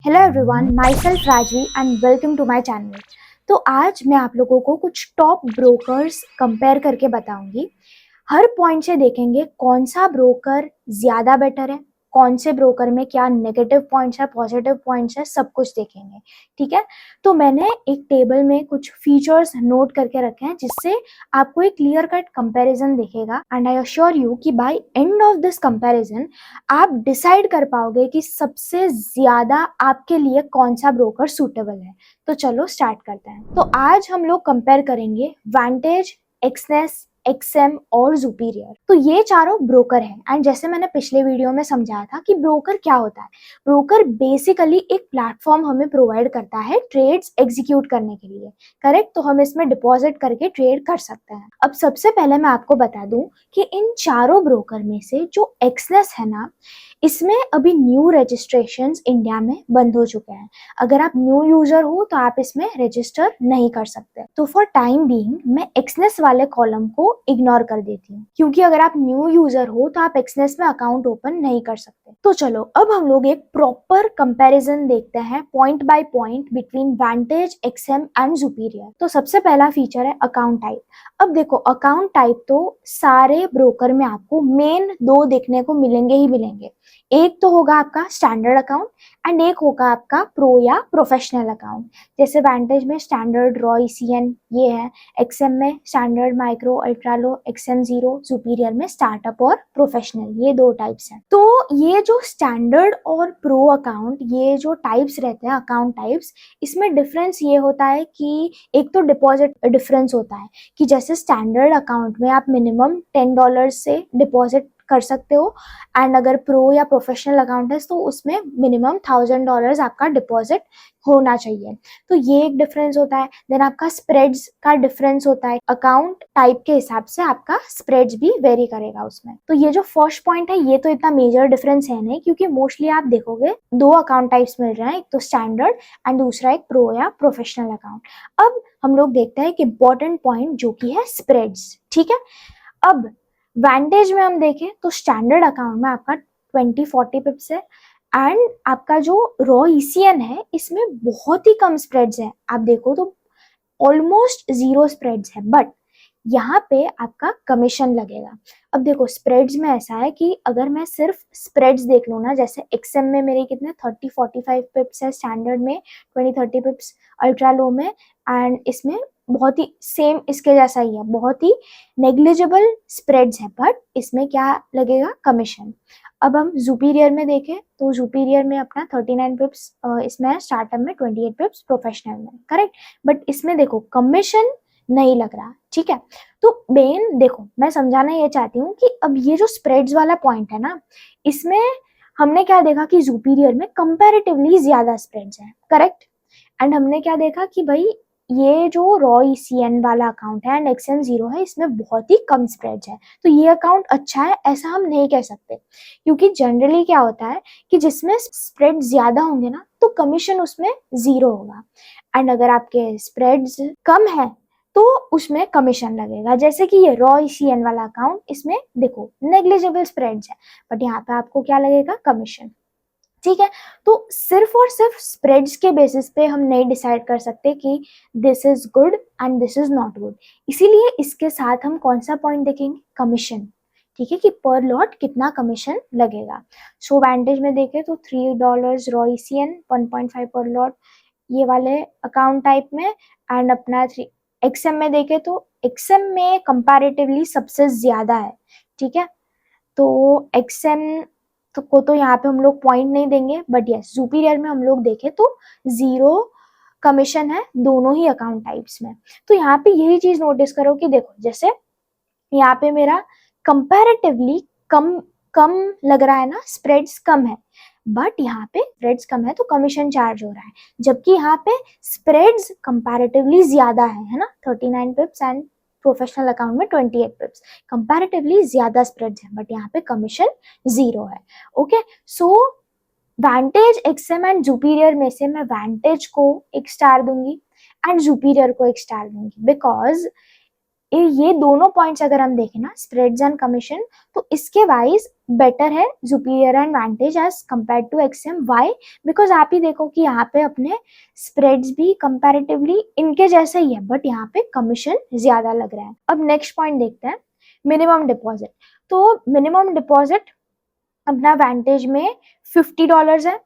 Hello everyone, my self Rajvi and welcome to my channel. तो आज मैं आप लोगों को कुछ टॉप ब्रोकर्स कंपेयर करके बताऊंगी। हर पॉइंट से देखेंगे कौन सा ब्रोकर ज़्यादा बेटर है, कौन से ब्रोकर में क्या नेगेटिव पॉइंट्स है, पॉजिटिव पॉइंट्स है, सब कुछ देखेंगे। ठीक है, तो मैंने एक टेबल में कुछ फीचर्स नोट करके रखे हैं जिससे आपको एक क्लियर कट कंपैरिजन दिखेगा एंड आई अश्योर यू कि by end of this comparison आप डिसाइड कर पाओगे कि सबसे ज्यादा आपके लिए कौन सा ब्रोकर सूटेबल है। तो चलो स्टार्ट करते हैं। तो आज हम लोग कंपेयर करेंगे वांटेज, एक्सनेस, एक्सएम और जुपीरियर। तो ये चारों ब्रोकर हैं एंड जैसे मैंने पिछले वीडियो में समझाया था कि ब्रोकर क्या होता है। ब्रोकर बेसिकली एक प्लेटफॉर्म हमें प्रोवाइड करता है ट्रेड्स एग्जीक्यूट करने के लिए। करेक्ट, तो हम इसमें डिपॉजिट करके ट्रेड कर सकते हैं। अब सबसे पहले मैं आपको बता दूं कि इन चारों ब्रोकर में से जो एक्सनेस है ना, इसमें अभी न्यू रजिस्ट्रेशंस इंडिया में बंद हो चुके हैं। अगर आप न्यू यूजर हो तो आप इसमें रजिस्टर नहीं कर सकते। तो फॉर टाइम बीइंग मैं एक्सनेस वाले कॉलम को इग्नोर कर देती हूँ, क्योंकि अगर आप न्यू यूजर हो तो आप एक्सनेस में अकाउंट ओपन नहीं कर सकते। तो चलो अब हम लोग एक प्रॉपर कंपैरिजन देखते हैं point by point between vantage, XM and superior. तो सबसे पहला फीचर है अकाउंट टाइप। अब देखो, अकाउंट टाइप तो सारे ब्रोकर में आपको मेन दो देखने को मिलेंगे ही मिलेंगे। एक तो होगा आपका स्टैंडर्ड अकाउंट एंड एक होगा आपका प्रो या प्रोफेशनल अकाउंट। जैसे वांटेज में स्टैंडर्ड, रॉ, ईसीएन ये है। एक्सएम में standard, micro, ultra low, XM zero. Superior में स्टार्टअप और प्रोफेशनल, ये दो टाइप्स हैं। तो ये जो स्टैंडर्ड और प्रो अकाउंट, ये जो टाइप्स रहते हैं अकाउंट टाइप्स, इसमें डिफरेंस ये होता है कि एक तो डिपॉजिट डिफरेंस होता है कि जैसे स्टैंडर्ड अकाउंट में आप मिनिमम $10 से डिपॉजिट कर सकते हो एंड अगर प्रो या प्रोफेशनल अकाउंट है तो उसमें मिनिमम $1000 आपका डिपॉजिट होना चाहिए। तो ये एक डिफरेंस होता है। देन आपका स्प्रेड्स का डिफरेंस होता है। अकाउंट टाइप के हिसाब से आपका स्प्रेड्स भी वेरी करेगा उसमें। तो ये जो फर्स्ट पॉइंट है ये तो इतना मेजर डिफरेंस है नहीं, क्योंकि मोस्टली आप देखोगे दो अकाउंट टाइप्स मिल रहे हैं, एक तो स्टैंडर्ड एंड दूसरा एक प्रो या प्रोफेशनल अकाउंट। अब हम लोग देखते हैं एक इंपॉर्टेंट पॉइंट जो कि है स्प्रेड्स। ठीक है, अब वांटेज में हम देखें तो स्टैंडर्ड अकाउंट में आपका 20-40 पिप्स है एंड आपका जो रॉ ईसीएन है इसमें बहुत ही कम स्प्रेड्स है। आप देखो तो ऑलमोस्ट जीरो स्प्रेड्स है, बट यहाँ पे आपका कमीशन लगेगा। अब देखो स्प्रेड्स में ऐसा है कि अगर मैं सिर्फ स्प्रेड्स देख लूँ ना, जैसे एक्सएम में मेरे कितने 30-45 पिप्स है, स्टैंडर्ड में 20-30 पिप्स, अल्ट्रा लो में, एंड इसमें बहुत ही सेम इसके जैसा ही है, बहुत ही नेग्लिजिबल स्प्रेड्स है, बट इसमें क्या लगेगा, कमीशन। अब हम जुपीरियर में देखें तो जुपीरियर में अपना 39 पिप्स इसमें है, स्टार्टअप में 28 पिप्स, प्रोफेशनल में। करेक्ट, बट इसमें देखो कमीशन नहीं लग रहा। ठीक है, तो मेन देखो मैं समझाना ये चाहती हूँ कि अब ये जो स्प्रेड्स वाला पॉइंट है ना, इसमें हमने क्या देखा कि जुपीरियर में कंपैरेटिवली ज्यादा स्प्रेड्स है। करेक्ट, एंड हमने क्या देखा कि भाई ये जो रॉ ईसीएन वाला अकाउंट है एंड एक्सएम जीरो है, इसमें बहुत ही कम स्प्रेड्स है। तो ये अकाउंट अच्छा है ऐसा हम नहीं कह सकते, क्योंकि जनरली क्या होता है कि जिसमें स्प्रेड ज्यादा होंगे ना तो कमीशन उसमें जीरो होगा, एंड अगर आपके स्प्रेड्स कम है तो उसमें कमीशन लगेगा। जैसे कि ये रॉ ईसीएन वाला अकाउंट, इसमें देखो नेग्लिजिबल स्प्रेड्स है, बट यहाँ पे आपको क्या लगेगा, कमीशन। ठीक है, तो सिर्फ और सिर्फ स्प्रेड्स के बेसिस पे हम नहीं डिसाइड कर सकते कि this is good and this is not good. इसीलिए इसके साथ हम कौन सा पॉइंट देखेंगे, कमीशन। ठीक है, कि पर लॉट कितना कमीशन लगेगा। सो वांटेज में देखें तो $3 रॉ ईसीएन, 1.5 पर लॉट ये वाले अकाउंट टाइप में, एंड अपना 3 एक्सएम में देखें तो एक्सएम में कंपैरेटिवली सबसे ज्यादा है। ठीक है, तो एक्सएम को तो यहाँ पे हम लोग पॉइंट नहीं देंगे, बट यस सुपीरियर में हम लोग देखें तो जीरो कमीशन है दोनों ही अकाउंट टाइप्स में। तो यहाँ पे यही चीज नोटिस करो कि देखो जैसे यहाँ पे मेरा कंपैरेटिवली कम कम लग रहा है ना, स्प्रेड्स कम है, बट यहाँ पे स्प्रेड्स कम है तो कमीशन चार्ज हो रहा है, जबकि यहाँ पे स्प्रेड्स कंपैरेटिवली ज्यादा है ना, 39 पिप्स एंड प्रोफेशनल अकाउंट में 28 पिप्स, कंपैरेटिवली ज्यादा स्प्रेड्स है, बट यहाँ पे कमीशन जीरो है। Okay, so Vantage, XM and Zuperior में से मैं वांटेज को एक स्टार दूंगी एंड जुपीरियर को एक स्टार दूंगी, बिकॉज ये दोनों पॉइंट्स अगर हम देखें ना, स्प्रेड्स एंड कमीशन, तो इसके वाइज बेटर है superior and vantage as compare to XM. Why? Because आप ही देखो कि यहाँ पे अपने स्प्रेड्स भी कंपैरेटिवली इनके जैसे ही है, बट यहाँ पे कमीशन ज्यादा लग रहा है। अब नेक्स्ट पॉइंट देखते हैं, मिनिमम डिपॉजिट। तो मिनिमम डिपॉजिट अपना वांटेज में $50 है,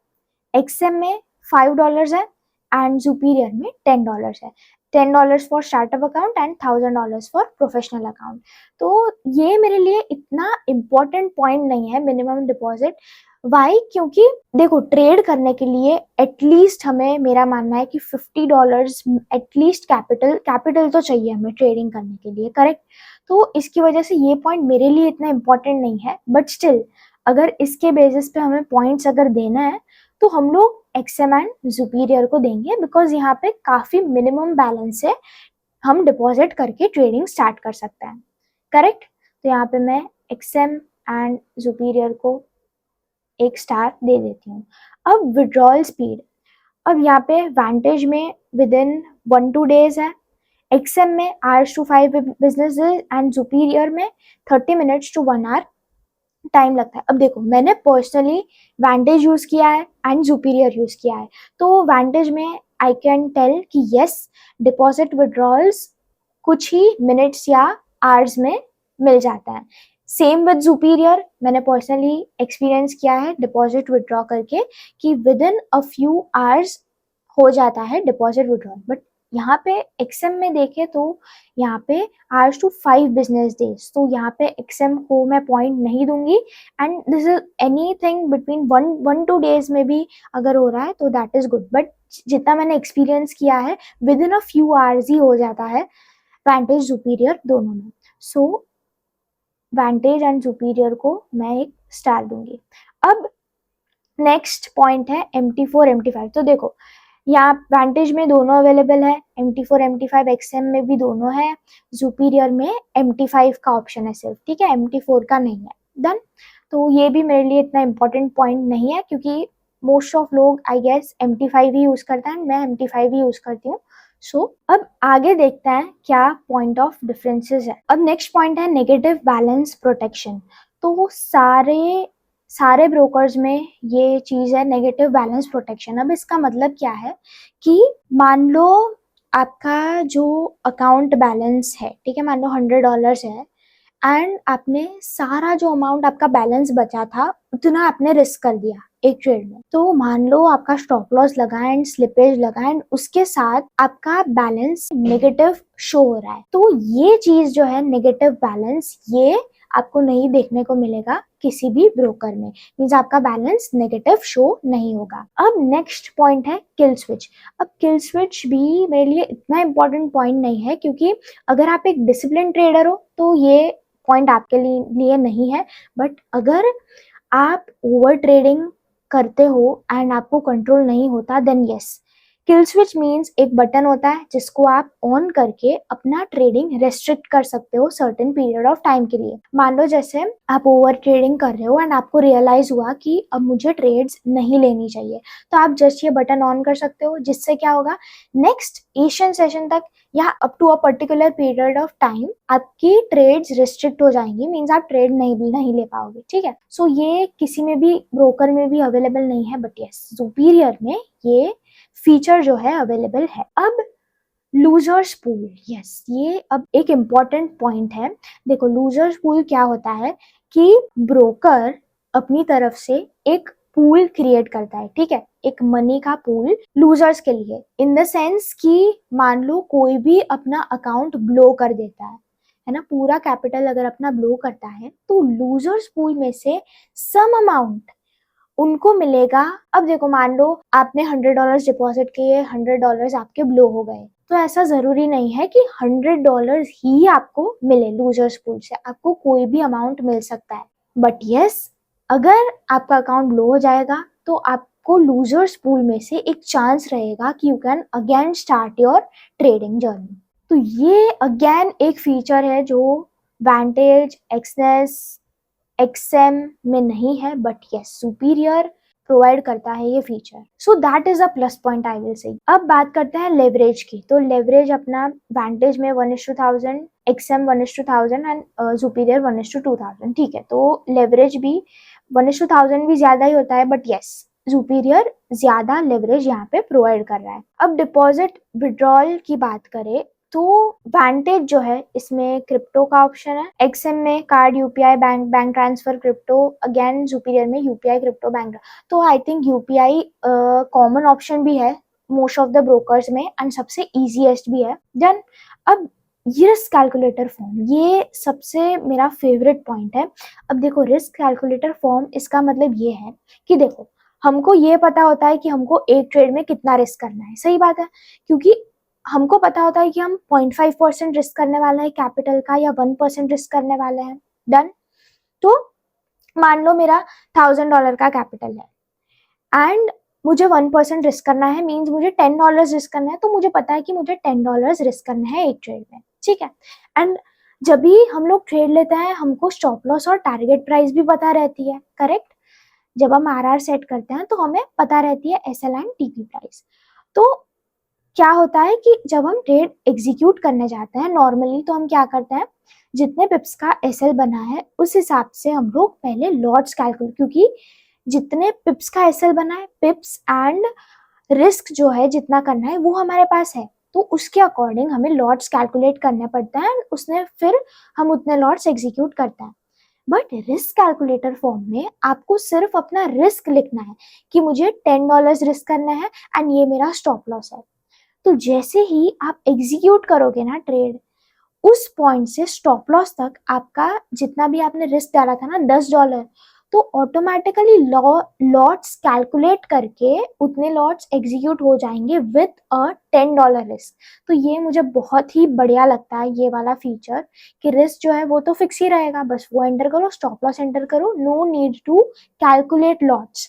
एक्सएम में $5 है एंड सुपीरियर में $10 है। $10 for startup account and $1000 for professional account. तो ये मेरे लिए इतना इम्पोर्टेंट पॉइंट नहीं है मिनिमम डिपॉजिट। वाई? क्योंकि देखो ट्रेड करने के लिए एटलीस्ट हमें, मेरा मानना है कि $50 एटलीस्ट कैपिटल तो चाहिए हमें ट्रेडिंग करने के लिए, करेक्ट? तो इसकी वजह से ये पॉइंट मेरे लिए इतना इम्पोर्टेंट नहीं है, बट स्टिल अगर इसके बेसिस पे हमें पॉइंट्स अगर देना है तो हम लोग एक्सएम एंड सुपीरियर को देंगे, बिकॉज यहाँ पे काफी मिनिमम बैलेंस से हम डिपॉजिट करके ट्रेडिंग स्टार्ट कर सकते हैं, करेक्ट? तो यहाँ पे मैं एक्सएम एंड सुपीरियर को एक स्टार दे देती हूँ। अब विड्रॉल स्पीड, अब यहाँ पे वांटेज में विद इन 1-2 days है, एक्सएम में hours to 5 business days and superior में 30 minutes to 1 hour टाइम लगता है। अब देखो मैंने पर्सनली वांटेज यूज किया है एंड सुपीरियर यूज किया है, तो वांटेज में आई कैन टेल कि यस, डिपॉजिट विड्रॉल्स कुछ ही मिनट्स या आवर्स में मिल जाता है। सेम विद सुपीरियर, मैंने पर्सनली एक्सपीरियंस किया है डिपॉजिट विड्रॉ करके कि with in a few hours हो जाता है डिपॉजिट विड्रॉल। बट यहाँ पे एक्सएम में देखें तो यहाँ पे hours to 5 business days, तो यहाँ पे एक्सएम को मैं पॉइंट नहीं दूंगी and this is anything between 1-2 days में भी अगर हो रहा है तो दैट इज गुड। बट जितना मैंने एक्सपीरियंस किया है within a few hours ही हो जाता है वांटेज सुपीरियर दोनों में। सो वांटेज एंड सुपीरियर को मैं एक स्टार दूंगी। अब नेक्स्ट पॉइंट है MT4 MT5। तो देखो यहाँ वांटेज में दोनों अवेलेबल है, MT4 MT5, एक्सएम में भी दोनों है, सुपीरियर में MT5 का ऑप्शन है सिर्फ, ठीक है, MT4 का नहीं है। डन। तो ये भी मेरे लिए इतना इम्पोर्टेंट पॉइंट नहीं है क्योंकि मोस्ट ऑफ लोग I guess MT5 he use करते हैं, मैं MT5 ही यूज करती हूँ। सो अब आगे देखते हैं क्या पॉइंट ऑफ डिफरेंसेस है। अब नेक्स्ट पॉइंट है नेगेटिव बैलेंस प्रोटेक्शन। तो सारे ब्रोकर्स में ये चीज है नेगेटिव बैलेंस प्रोटेक्शन। अब इसका मतलब क्या है कि मान लो आपका जो अकाउंट बैलेंस है, ठीक है, मान लो $100 है एंड आपने सारा जो अमाउंट आपका बैलेंस बचा था उतना आपने रिस्क कर दिया एक ट्रेड में। तो मान लो आपका स्टॉप लॉस लगा एंड स्लिपेज लगा एंड उसके साथ आपका बैलेंस नेगेटिव शो हो रहा है। तो ये चीज जो है नेगेटिव बैलेंस, ये आपको नहीं देखने को मिलेगा किसी भी ब्रोकर में, मींस आपका बैलेंस नेगेटिव शो नहीं होगा। अब नेक्स्ट पॉइंट है किल स्विच। अब किल स्विच भी मेरे लिए इतना इंपॉर्टेंट पॉइंट नहीं है क्योंकि अगर आप एक डिसिप्लिन ट्रेडर हो तो ये पॉइंट आपके लिए नहीं है। बट अगर आप ओवर ट्रेडिंग करते हो एंड आपको कंट्रोल नहीं होता then yes, kill switch means एक बटन होता है जिसको आप ऑन करके अपना ट्रेडिंग रेस्ट्रिक्ट कर सकते हो सर्टेन पीरियड ऑफ टाइम के लिए। मान लो जैसे आप ओवर ट्रेडिंग कर रहे हो एंड आपको रियलाइज हुआ कि अब मुझे ट्रेड्स नहीं लेनी चाहिए, तो आप जस्ट ये बटन ऑन कर सकते हो, जिससे क्या होगा नेक्स्ट एशियन सेशन तक या up to a particular period of time आपकी ट्रेड्स रिस्ट्रिक्ट हो जाएंगी, मीन्स आप ट्रेड नहीं ले पाओगे, ठीक है। सो ये किसी में भी ब्रोकर में भी अवेलेबल नहीं है, बट यस सुपीरियर में ये फीचर जो है अवेलेबल है। अब लूजर्स पूल, यस ये अब एक इम्पॉर्टेंट पॉइंट है। देखो लूजर्स पूल क्या होता है कि ब्रोकर अपनी तरफ से एक पूल क्रिएट करता है, ठीक है, एक मनी का पूल लूजर्स के लिए, इन द सेंस कि मान लो कोई भी अपना अकाउंट ब्लो कर देता है ना, पूरा कैपिटल अगर अपना ब्लो करता है तो लूजर्स पूल में से सम अमाउंट उनको मिलेगा। अब देखो मान लो आपने $100 डिपॉजिट किए, $100 आपके ब्लो हो गए, तो ऐसा जरूरी नहीं है कि $100 ही आपको मिले लूजर्स पूल से, आपको कोई भी अमाउंट मिल सकता है। बट यस अगर आपका अकाउंट ब्लो हो जाएगा तो आपको लूजर्स पूल में से एक चांस रहेगा कि you can again start your trading journey. तो ये अगेन एक फीचर है जो वांटेज, एक्सनेस, एक्सएम में नहीं है, बट यस सुपीरियर प्रोवाइड करता है ये feature. So that is a plus point I will से। अब बात करते हैं लेवरेज की। तो लेवरेज अपना Vantage में 1:1000, XM 1:1000 एंड सुपीरियर 1:2000, ठीक है। तो लेवरेज भी 1:1000 भी ज्यादा ही होता है, बट यस सुपीरियर ज्यादा लेवरेज यहाँ पे प्रोवाइड कर रहा है। अब डिपॉजिट विड्रॉल की बात करें तो Vantage जो है इसमें क्रिप्टो का ऑप्शन है, XM में card, UPI, bank transfer, crypto, again superior में यूपीआई, क्रिप्टो, बैंक। तो I think UPI common option भी है मोस्ट ऑफ द ब्रोकर्स में एंड सबसे इजीएस्ट भी है। देन अब रिस्क कैलकुलेटर फॉर्म, ये सबसे मेरा फेवरेट पॉइंट है। अब देखो रिस्क कैलकुलेटर फॉर्म, इसका मतलब ये है कि देखो हमको ये पता होता है कि हमको एक ट्रेड में कितना रिस्क करना है, सही बात है, क्योंकि हमको पता होता है कि हम 0.5% रिस्क करने वाले हैं कैपिटल का या 1% रिस्क करने वाले हैं। डन। तो मान लो मेरा $1000 का कैपिटल है एंड मुझे 1% रिस्क करना है, मीन्स मुझे $10 रिस्क करना है। तो मुझे पता है कि मुझे $10 रिस्क करना है एक ट्रेड में, ठीक है। एंड जब भी हम लोग ट्रेड लेते हैं हमको स्टॉप लॉस और टारगेट प्राइस भी पता रहती है, करेक्ट। जब हम आरआर सेट करते हैं तो हमें पता रहती है एसएल एंड टीपी प्राइस। तो क्या होता है कि जब हम ट्रेड एग्जीक्यूट करने जाते हैं नॉर्मली, तो हम क्या करते हैं, जितने पिप्स का एसएल बना है उस हिसाब से हम लोग पहले लॉट्स कैलकुलेट, क्योंकि जितने पिप्स का एसएल बना है, पिप्स एंड रिस्क जो है जितना करना है वो हमारे पास है, तो उसके अकॉर्डिंग हमें लॉट्स कैलकुलेट करने पड़ते हैं, उसने फिर हम उतने लॉट्स एग्जीक्यूट करते हैं। बट रिस्क कैलकुलेटर फॉर्म में आपको सिर्फ अपना रिस्क लिखना है कि मुझे $10 रिस्क करना है एंड ये मेरा स्टॉप लॉस है। तो जैसे ही आप एग्जीक्यूट करोगे ना ट्रेड, उस पॉइंट से स्टॉप लॉस तक आपका जितना भी आपने रिस्क डाला था ना $10, तो ऑटोमेटिकली लॉट्स कैलकुलेट करके उतने लॉट्स एग्जीक्यूट हो जाएंगे विथ अ $10 रिस्क। तो ये मुझे बहुत ही बढ़िया लगता है ये वाला फीचर कि रिस्क जो है वो तो फिक्स ही रहेगा, बस वो एंटर करो, स्टॉप लॉस एंटर करो, no need to calculate lots.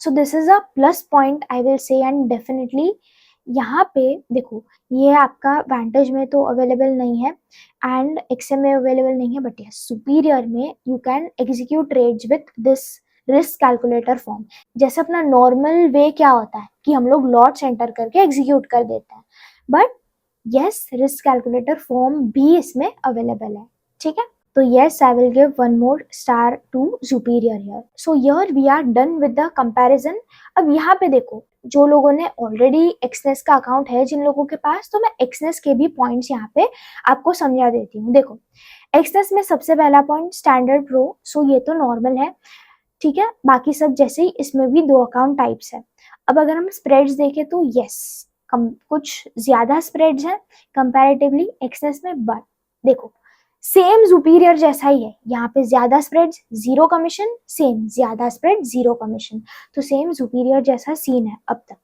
So this is a plus point I will say. And definitely यहाँ पे देखो ये आपका Vantage में तो अवेलेबल नहीं है एंड XM में अवेलेबल नहीं है, बट यस सुपीरियर में you can execute trades with this risk calculator form. जैसे अपना नॉर्मल वे क्या होता है कि हम लोग लॉट्स एंटर करके एग्जीक्यूट कर देते हैं, but yes risk calculator form भी इसमें अवेलेबल है, ठीक है। तो yes, I will give one more star to superior here. So here we are done with the comparison. अब यहाँ पे देखो जो लोगों ने ऑलरेडी एक्सनेस का अकाउंट है, जिन लोगों के पास, तो मैं एक्सनेस के भी पॉइंट्स यहाँ पे आपको समझा देती हूँ। देखो एक्सनेस में सबसे पहला पॉइंट स्टैंडर्ड प्रो, सो ये तो नॉर्मल है, ठीक है। बाकी सब जैसे ही इसमें भी 2 अकाउंट टाइप्स है। अब अगर हम स्प्रेड्स देखें तो यस कुछ ज्यादा स्प्रेड्स हैं कंपैरेटिवली एक्सनेस में, बट देखो सेम सुपीरियर जैसा ही है, यहाँ पे ज्यादा स्प्रेड्स 0 कमीशन, सेम ज्यादा स्प्रेड 0 कमीशन, तो सेम सुपीरियर जैसा सीन है अब तक।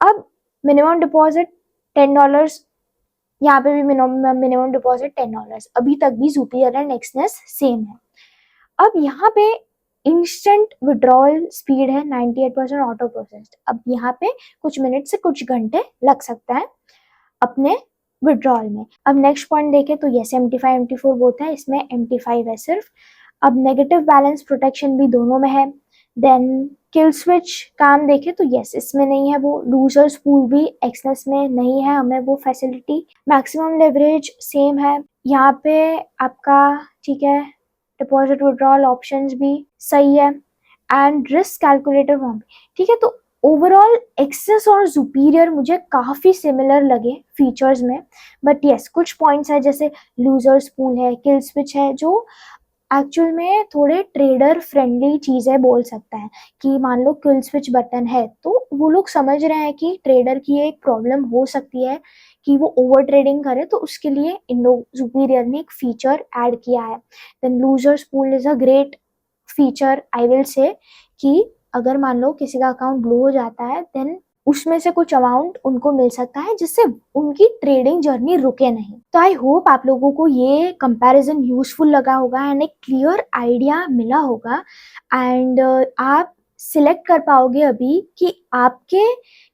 अब मिनिमम डिपॉजिट $10, यहाँ पे भी मिनिमम डिपॉजिट $10, अभी तक भी सुपीरियर एंड एक्सनेस सेम है। अब यहाँ पे इंस्टेंट विड्रॉल स्पीड है 98% ऑटो प्रोसेस्ड। अब यहाँ पे कुछ मिनट से कुछ घंटे लग सकता है अपने विड्रॉल में। अब नेक्स्ट पॉइंट देखें तो यस MT5 MT4 बोथ है, इसमें MT5 है सिर्फ। अब नेगेटिव बैलेंस प्रोटेक्शन भी दोनों में है। देन किल स्विच काम देखें तो यस इसमें नहीं है वो, लूजर्स पूल भी एक्सनेस में नहीं है हमें वो फैसिलिटी। मैक्सिमम लेवरेज सेम है यहाँ पे आपका, ठीक है। डिपॉजिट विड्रॉल ऑप्शंस भी सही है एंड रिस्क कैलकुलेटर फॉर्म, ठीक है। तो ओवरऑल एक्सेस और सुपीरियर मुझे काफी सिमिलर लगे फीचर्स में, बट यस कुछ पॉइंट्स है जैसे लूजर्स पूल है, किल स्विच है, जो एक्चुअल में थोड़े ट्रेडर फ्रेंडली चीजें बोल सकता है कि मान लो किल स्विच बटन है तो वो लोग समझ रहे हैं कि ट्रेडर की एक प्रॉब्लम हो सकती है कि वो ओवर ट्रेडिंग करे, तो उसके लिए इन लोग सुपीरियर ने एक फीचर ऐड किया है। Then losers pool is a great feature I will say कि अगर मान लो किसी का अकाउंट ब्लो हो जाता है देन उसमें से कुछ अमाउंट उनको मिल सकता है जिससे उनकी ट्रेडिंग जर्नी रुके नहीं। तो आई होप आप लोगों को ये कंपैरिजन यूजफुल लगा होगा एंड एक क्लियर आइडिया मिला होगा एंड आप सिलेक्ट कर पाओगे अभी कि आपके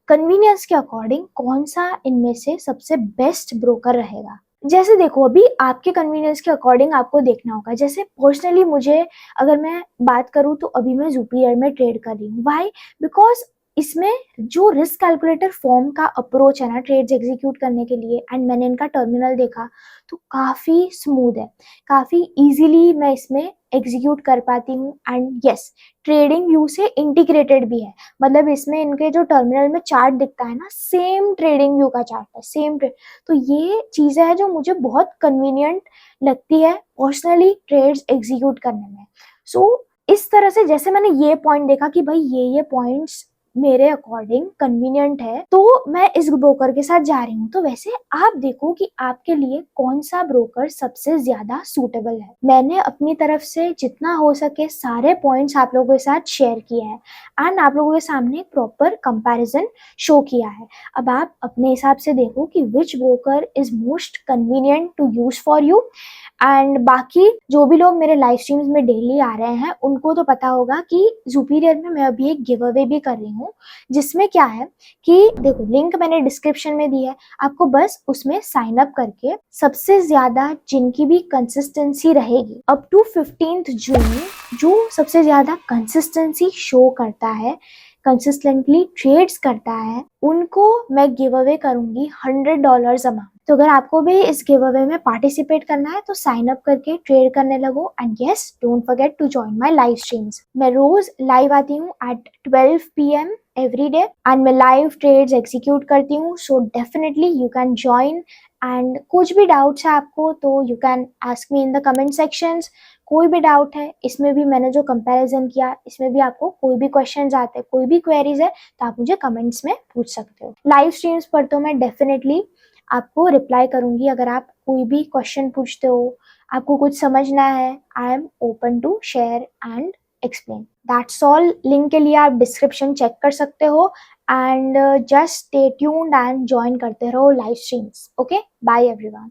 कन्वीनियंस के अकॉर्डिंग कौन सा इनमें से सबसे बेस्ट ब्रोकर रहेगा। जैसे देखो अभी आपके कन्वीनियंस के अकॉर्डिंग आपको देखना होगा। जैसे पर्सनली मुझे अगर मैं बात करूँ तो अभी मैं जुपिटर में ट्रेड कर रही हूँ। व्हाई? बिकॉज इसमें जो रिस्क कैलकुलेटर फॉर्म का अप्रोच है ना ट्रेड्स एग्जीक्यूट करने के लिए, एंड मैंने इनका टर्मिनल देखा तो काफ़ी स्मूथ है, काफ़ी इजीली मैं इसमें एग्जीक्यूट कर पाती हूँ। एंड यस, ट्रेडिंग व्यू से इंटीग्रेटेड भी है। मतलब इसमें इनके जो टर्मिनल में चार्ट दिखता है ना, सेम ट्रेडिंग व्यू का चार्ट है, सेम। तो ये चीज़ें हैं जो मुझे बहुत कन्वीनियंट लगती है पर्सनली ट्रेड्स एग्जीक्यूट करने में। सो इस तरह से जैसे मैंने ये पॉइंट देखा कि भाई ये पॉइंट्स मेरे अकॉर्डिंग कन्वीनियंट है, तो मैं इस ब्रोकर के साथ जा रही हूँ। तो वैसे आप देखो कि आपके लिए कौन सा ब्रोकर सबसे ज्यादा सूटेबल है। मैंने अपनी तरफ से जितना हो सके सारे पॉइंट्स आप लोगों के साथ शेयर किए हैं, एंड आप लोगों के सामने प्रॉपर कंपैरिजन शो किया है। अब आप अपने हिसाब से देखो कि which broker is most convenient to use for you. And बाकी जो भी लोग मेरे लाइव स्ट्रीम्स में डेली आ रहे हैं उनको तो पता होगा कि जुपिटर में मैं अभी एक गिव अवे भी कर रही हूँ, जिसमें क्या है कि देखो लिंक मैंने डिस्क्रिप्शन में दी है, आपको बस उसमें साइन अप करके सबसे ज्यादा जिनकी भी कंसिस्टेंसी रहेगी अप टू 15th जून, जो सबसे ज्यादा कंसिस्टेंसी शो करता है, कंसिस्टेंटली ट्रेड्स करता है, उनको मैं गिव अवे करूंगी $100 अमाउंट। तो अगर आपको भी इस गिव अवे में पार्टिसिपेट करना है तो साइन अप करके ट्रेड करने लगो। And yes, don't forget to join my live streams. मैं रोज लाइव आती हूँ at 12 PM every day, and मैं लाइव ट्रेड्स एग्जीक्यूट करती हूँ। So definitely you can join. And कुछ भी डाउट्स है आपको तो you can ask me in the comment sections. कोई भी डाउट है, इसमें भी मैंने जो कंपैरिजन किया इसमें भी आपको कोई भी क्वेश्चंस आते हैं, कोई भी क्वेरीज है तो आप मुझे कमेंट्स में पूछ सकते हो। लाइव स्ट्रीम्स पर तो मैं डेफिनेटली आपको रिप्लाई करूंगी। अगर आप कोई भी क्वेश्चन पूछते हो, आपको कुछ समझना है, I am open to share and explain. That's all. Link के लिए आप डिस्क्रिप्शन चेक कर सकते हो। And just stay tuned and join करते रहो live streams. Okay, bye everyone.